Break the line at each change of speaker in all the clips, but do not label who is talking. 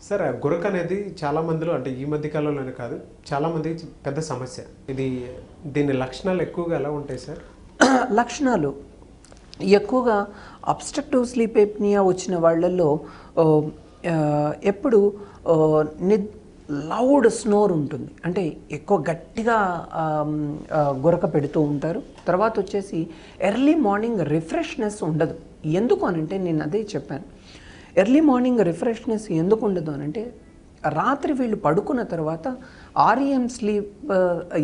Sir గురక అనేది చాలా మందిలో అంటే ఈ మధ్య కాలంలోనే కాదు చాలా మందికి పెద్ద సమస్య. దీని లక్షణాలు ఎక్కువగా ఎలా ఉంటాయి సార్?
లక్షణాలు ఎక్కువగా అబ్స్ట్రక్టివ్ స్లీప్ ఎప్నియా వచ్చిన వాళ్ళల్లో ఎప్పుడు లౌడ్ స్నోర్ ఉంటుంది, అంటే ఎక్కువ గట్టిగా గురక పెడుతూ ఉంటారు. తర్వాత వచ్చేసి ఎర్లీ మార్నింగ్ రిఫ్రెష్నెస్ ఉండదు. ఎందుకు అనంటే నేను అదే చెప్పాను, ఎర్లీ మార్నింగ్ రిఫ్రెష్నెస్ ఎందుకు ఉండదు అనంటే రాత్రి వీళ్ళు పడుకున్న తర్వాత ఆర్ఈఎం స్లీప్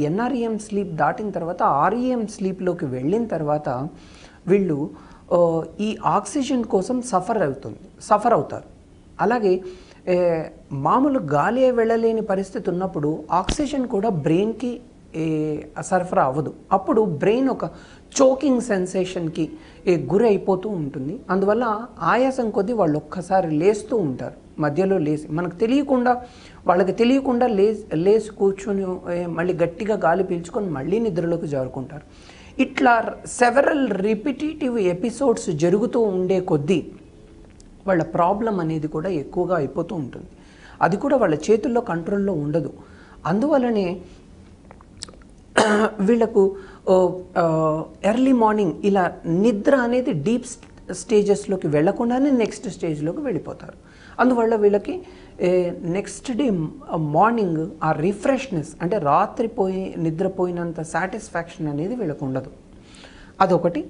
ఎన్ఆర్ఈఎం స్లీప్ దాటిన తర్వాత ఆర్ఈఎం స్లీప్లోకి వెళ్ళిన తర్వాత వీళ్ళు ఈ ఆక్సిజన్ కోసం సఫర్ అవుతారు. అలాగే మామూలు గాలి వెళ్ళలేని పరిస్థితి ఉన్నప్పుడు ఆక్సిజన్ కూడా బ్రెయిన్కి సరఫరా అవ్వదు. అప్పుడు బ్రెయిన్ ఒక చోకింగ్ సెన్సేషన్కి గురి అయిపోతూ ఉంటుంది. అందువల్ల ఆయాసం కొద్దీ వాళ్ళు ఒక్కసారి లేస్తూ ఉంటారు. మధ్యలో లేచి వాళ్ళకి తెలియకుండా లేచి కూర్చొని మళ్ళీ గట్టిగా గాలి పీల్చుకొని మళ్ళీ నిద్రలోకి జారుకుంటారు. ఇట్లా సెవరల్ రిపిటేటివ్ ఎపిసోడ్స్ జరుగుతూ ఉండే కొద్దీ వాళ్ళ ప్రాబ్లం అనేది కూడా ఎక్కువగా అయిపోతూ ఉంటుంది. అది కూడా వాళ్ళ చేతుల్లో కంట్రోల్లో ఉండదు. అందువల్లనే వీళ్ళకు ఎర్లీ మార్నింగ్ ఇలా నిద్ర అనేది డీప్ స్టేజెస్లోకి వెళ్ళకుండానే నెక్స్ట్ స్టేజ్లోకి వెళ్ళిపోతారు. అందువల్ల వీళ్ళకి నెక్స్ట్ డే మార్నింగ్ ఆ రిఫ్రెష్నెస్ అంటే నిద్రపోయినంత సాటిస్ఫాక్షన్ అనేది వీళ్ళకు ఉండదు. అదొకటి.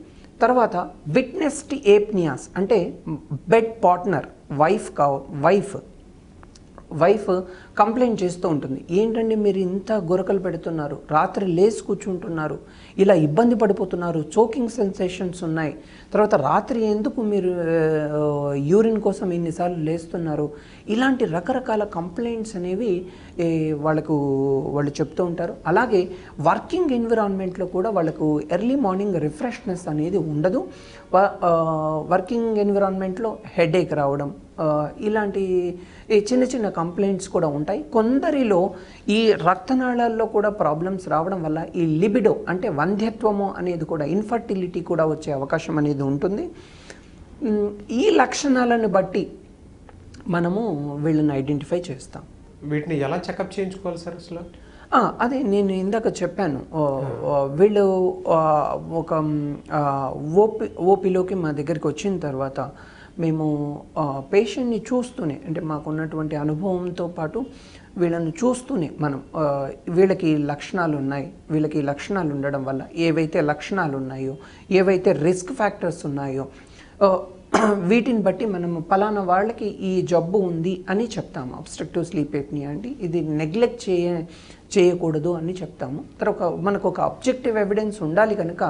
తర్వాత విట్నెస్డ్ ఏప్నియాస్ అంటే బెడ్ పార్ట్నర్ వైఫ్ కంప్లైంట్ చేస్తూ ఉంటుంది, ఏంటండి మీరు ఇంత గురకలు పెడుతున్నారు, రాత్రి లేచి కూర్చుంటున్నారు, ఇలా ఇబ్బంది పడిపోతున్నారు, చోకింగ్ సెన్సేషన్స్ ఉన్నాయి, తర్వాత రాత్రి ఎందుకు మీరు యూరిన్ కోసం ఇన్నిసార్లు లేస్తున్నారు, ఇలాంటి రకరకాల కంప్లైంట్స్ అనేవి వాళ్ళు చెప్తూ ఉంటారు. అలాగే వర్కింగ్ ఎన్విరాన్మెంట్లో కూడా వాళ్ళకు ఎర్లీ మార్నింగ్ రిఫ్రెష్నెస్ అనేది ఉండదు. వర్కింగ్ ఎన్విరాన్మెంట్లో హెడేక్ రావడం, ఇలాంటి చిన్న చిన్న కంప్లైంట్స్ కూడా ఉంటాయి. కొందరిలో ఈ రక్తనాళాల్లో కూడా ప్రాబ్లమ్స్ రావడం వల్ల ఈ లిబిడో అంటే వంధ్యత్వము అనేది కూడా, ఇన్ఫర్టిలిటీ కూడా వచ్చే అవకాశం అనేది ఉంటుంది. ఈ లక్షణాలను బట్టి మనము వీళ్ళని ఐడెంటిఫై చేస్తాం.
వీటిని ఎలా చెకప్ చేయించుకోవాలి సార్ అసలు?
అదే నేను ఇందాక చెప్పాను, వీళ్ళు ఒక ఓపీలోకి మా దగ్గరికి వచ్చిన తర్వాత మేము పేషెంట్ని చూస్తూనే, అంటే మాకున్నటువంటి అనుభవంతో పాటు వీళ్ళని చూస్తూనే మనం వీళ్ళకి లక్షణాలు ఉన్నాయి, వీళ్ళకి లక్షణాలు ఉండడం వల్ల ఏవైతే లక్షణాలు ఉన్నాయో, ఏవైతే రిస్క్ ఫ్యాక్టర్స్ ఉన్నాయో వీటిని బట్టి మనము పలానా వాళ్ళకి ఈ జబ్బు ఉంది అని చెప్తాము. అబ్స్ట్రక్టివ్ స్లీప్ ఎప్నియా అంటే ఇది నెగ్లెక్ట్ చేయకూడదు అని చెప్తాము. తర్వాత మనకు ఒక అబ్జెక్టివ్ ఎవిడెన్స్ ఉండాలి కనుక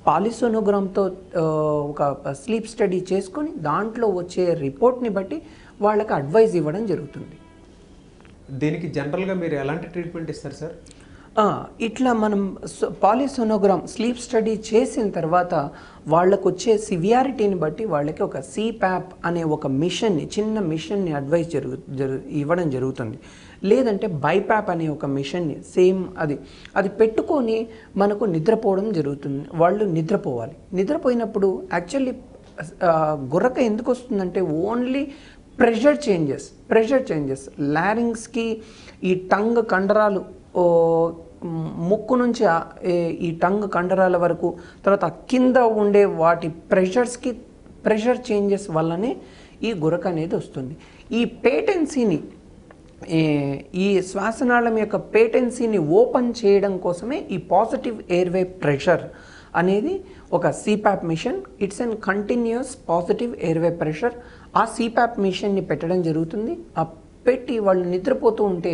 పాలిసోనోగ్రామ్తో ఒక స్లీప్ స్టడీ చేసుకొని దాంట్లో వచ్చే రిపోర్ట్ని బట్టి వాళ్ళకి అడ్వైజ్ ఇవ్వడం జరుగుతుంది.
దీనికి జనరల్గా మీరు ఎలాంటి ట్రీట్మెంట్ ఇస్తారు సార్?
ఇట్లా మనం పాలిసోనోగ్రామ్ స్లీప్ స్టడీ చేసిన తర్వాత వాళ్ళకు వచ్చే సివియారిటీని బట్టి వాళ్ళకి ఒక సిప్యాప్ అనే ఒక చిన్న మిషన్ని అడ్వైజ్ ఇవ్వడం జరుగుతుంది. లేదంటే బైప్యాప్ అనే ఒక మిషన్ని సేమ్ అది పెట్టుకొని మనకు నిద్రపోవడం జరుగుతుంది. వాళ్ళు నిద్రపోవాలి. నిద్రపోయినప్పుడు యాక్చువల్లీ గుర్రక ఎందుకు వస్తుందంటే ఓన్లీ ప్రెషర్ చేంజెస్ లారింగ్స్కి ఈ టంగ్ కండరాలు ముక్కు నుంచి ఈ టంగ్ కండరాల వరకు, తర్వాత కింద ఉండే వాటి ప్రెషర్ చేంజెస్ వల్లనే ఈ గురక అనేది వస్తుంది. ఈ పేటెన్సీని ఈ శ్వాసనాళం యొక్క పేటెన్సీని ఓపెన్ చేయడం కోసమే ఈ పాజిటివ్ ఎయిర్వే ప్రెషర్ అనేది ఒక CPAP machine. It's an continuous positive airway pressure. ఆ సిప్యాప్ మిషన్ని పెట్టడం జరుగుతుంది. ఆ పెట్టి వాళ్ళు నిద్రపోతూ ఉంటే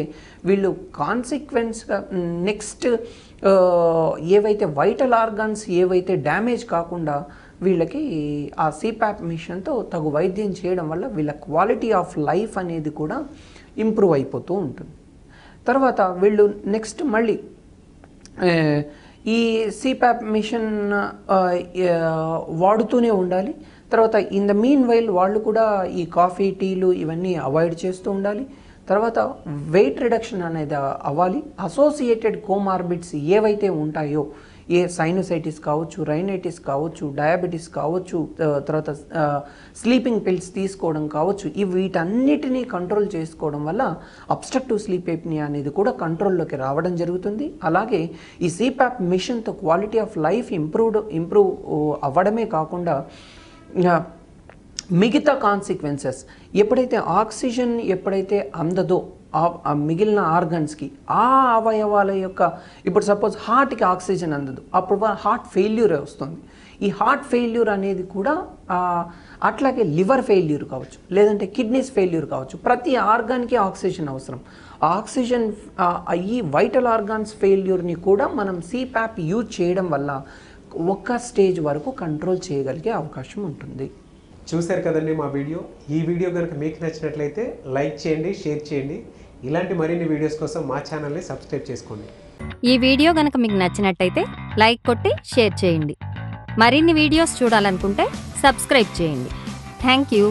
వీళ్ళు కాన్సిక్వెన్స్గా నెక్స్ట్ ఏవైతే వైటల్ ఆర్గాన్స్ ఏవైతే డ్యామేజ్ కాకుండా వీళ్ళకి ఆ సిప్యాప్ మిషన్తో తగు వైద్యం చేయడం వల్ల వీళ్ళ క్వాలిటీ ఆఫ్ లైఫ్ అనేది కూడా ఇంప్రూవ్ అయిపోతూ ఉంటుంది. తర్వాత వీళ్ళు నెక్స్ట్ మళ్ళీ ఈ సిప్యాప్ మిషన్ వాడుతూనే ఉండాలి. తర్వాత ఇన్ ద మీన్ వైల్ వాళ్ళు కూడా ఈ కాఫీ, టీలు ఇవన్నీ అవాయిడ్ చేస్తూ ఉండాలి. తర్వాత వెయిట్ రిడక్షన్ అనేది అవ్వాలి. అసోసియేటెడ్ కోమార్బిడ్స్ ఏవైతే ఉంటాయో ఏ సైనోసైటిస్ కావచ్చు, రైనైటిస్ కావచ్చు, డయాబెటీస్ కావచ్చు, తర్వాత స్లీపింగ్ పిల్స్ తీసుకోవడం కావచ్చు, వీటన్నిటినీ కంట్రోల్ చేసుకోవడం వల్ల అబ్స్ట్రక్టివ్ స్లీప్ ఎప్నియా అనేది కూడా కంట్రోల్లోకి రావడం జరుగుతుంది. అలాగే ఈ సిపాప్ మిషన్తో క్వాలిటీ ఆఫ్ లైఫ్ ఇంప్రూవ్ అవ్వడమే కాకుండా మిగతా కాన్సిక్వెన్సెస్ ఎప్పుడైతే ఆక్సిజన్ అందదో ఆ మిగిలిన ఆర్గన్స్కి, ఆ అవయవాల యొక్క, ఇప్పుడు సపోజ్ హార్ట్కి ఆక్సిజన్ అందదు, అప్పుడు హార్ట్ ఫెయిల్యూర్ వస్తుంది. ఈ హార్ట్ ఫెయిల్యూర్ అనేది కూడా అట్లాగే లివర్ ఫెయిల్యూర్ కావచ్చు, లేదంటే కిడ్నీస్ ఫెయిల్యూర్ కావచ్చు. ప్రతి ఆర్గాన్కి ఆక్సిజన్ అవసరం. ఆక్సిజన్ ఈ వైటల్ ఆర్గాన్స్ ఫెయిల్యూర్ని కూడా మనం సిపాప్ యూజ్ చేయడం వల్ల ఒక స్టేజ్ వరకు కంట్రోల్ చేయగలిగే అవకాశం ఉంటుంది.
చూశారు కదండి మా వీడియో. ఈ వీడియో కనుక మీకు నచ్చినట్లయితే లైక్ చేయండి, షేర్ చేయండి. ఇలాంటి మరిన్ని వీడియోస్ కోసం మా ఛానల్ని సబ్స్క్రైబ్ చేసుకోండి.
ఈ వీడియో కనుక మీకు నచ్చినట్టయితే లైక్ కొట్టి షేర్ చేయండి. మరిన్ని వీడియోస్ చూడాలనుకుంటే సబ్స్క్రైబ్ చేయండి. Thank you.